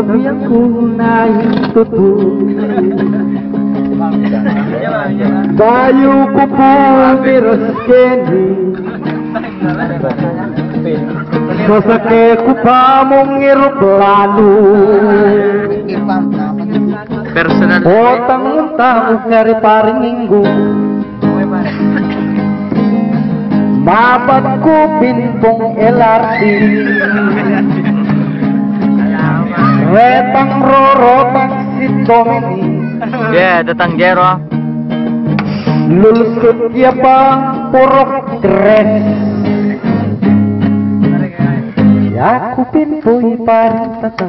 Sabi ako na totoo. Tayo ko po Mirasqueni. Sasakay ko pa mong eroplano. Personal. Otang-utang nga riparing linggo. Mabat ko pinpong LRT. Retang rorotang si Dominic. Yeah, datanggero. Lulusot ya pa purok dress. Yakupin ko'y paring tata.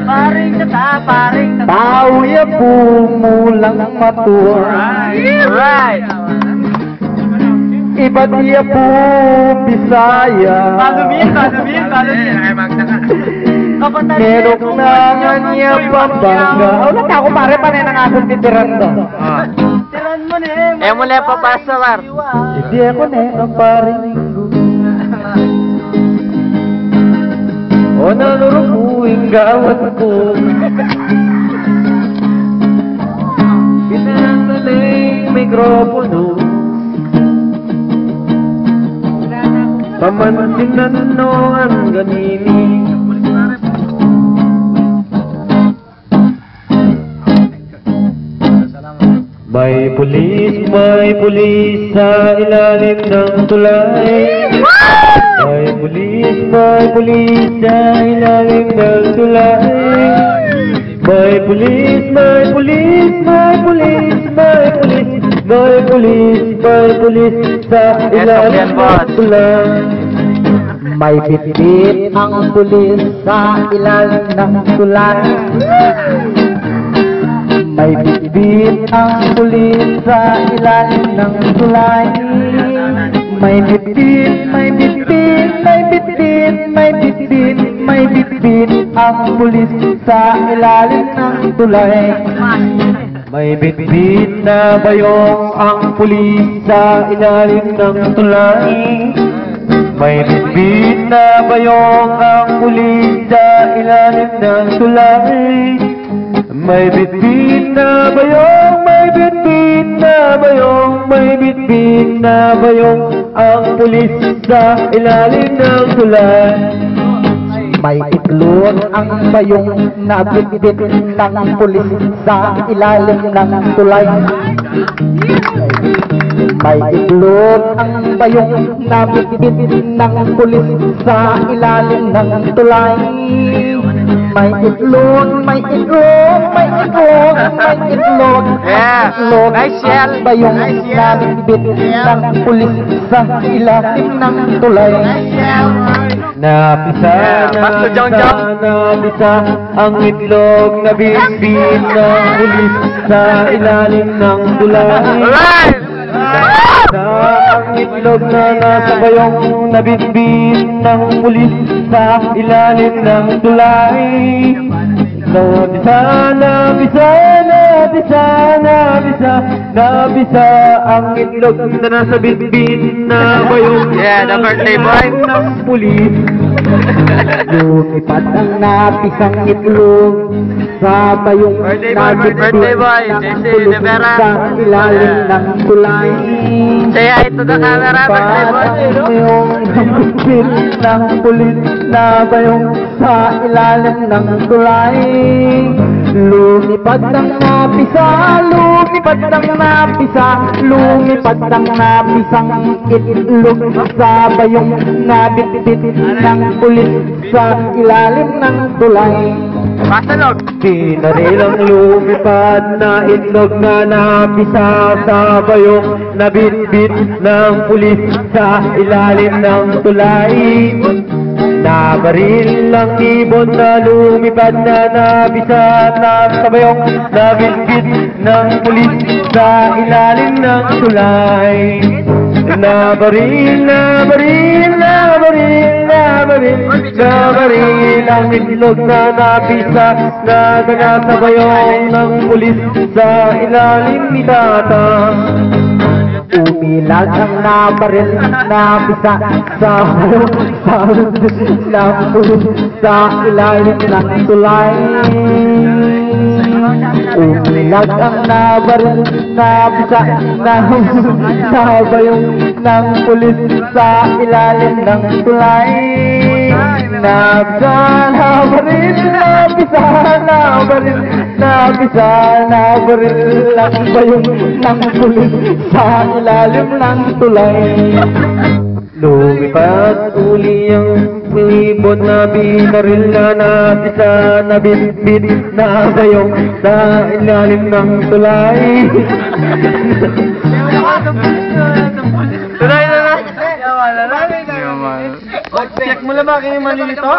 Paring tata. Tao ya pumulang matur. Right. Iba't ya po Bisaya. Palumin. Merok na nga niya Pampanga. Wala ka ako pare panay ng akong titiran to. Tiran mo na Eh, mula papasa, War. Hindi ako na ang paring linggo. O nalurukuing gawat ko. Pinangaling mikropono. Pamansinan no ang ganini. May pulis sa ilalim ng tulay. May pulis sa ilalim ng tulay. May pulis sa ilalim ng tulay. May bitbit ang pulis sa ilalim ng tulay. May bitbit ang pulis sa ilalim ng tulay. May bitbit ang pulis sa ilalim ng tulay. May bitbit na bayong ang pulis sa ilalim ng tulay. May bitbit na bayong ang pulis sa ilalim ng tulay. May bitbit na bayong, ang pulis sa ilalim ng tulay. May itlog ang bayong na bitbit ng pulis sa ilalim ng tulay. May itlog ang bayong na bitbit ng pulis sa ilalim ng tulay. May itlog Yeah. Nice shell. ang bayong na bitbit ng pulis sa ilalim ng tulay. Napisa ang itlog na bitbit ng pulis sa ilalim ng tulay. Alright! Ang itlog na nasa bayong na bitbit ng pulis sa ilalim ng tulay. Nabisa ang itlog na nasa bitbit na bayong. Yeah, the birthday boy. Ng pulis. Lumipad ang napisang itlog sa bayong Birthday boy, JC Rivera. sa ilalim ng tulay. Say hi to the camera, birthday boy. Yung bitbit ng pulis na bayong sa ilalim ng tulay. Lumipad ang napisang itlog sa bayong na bitbit ng pulis sa ilalim ng tulay. Pasalog. Kinarilang lumipad na itlog na napisa sa bayong na bitbit ng pulis sa ilalim ng tulay. Nabaril ang ibon na lumipad na nabisa sa bayong na bitbit ng pulis sa ilalim ng tulay. Nabaril ang itlog na napisa na sa bayong ng pulis sa ilalim ni Tata. Umilag ang nabaril na bisa sa ng pulis sa ilalim ng tulay. Umilag ang nabaril na bisa sa bayong ng pulis sa ilalim ng tulay. Nabisa, nabaril, nabisa, nabaril, nabisa, nabaril ang bayong ng pulis sa ilalim ng tulay. Lumipat uli ang ibon na binaril na nabisa, nabitbit na bayong sa ilalim ng tulay. Tuloy na lang. Check mo lang ba kayo manilito?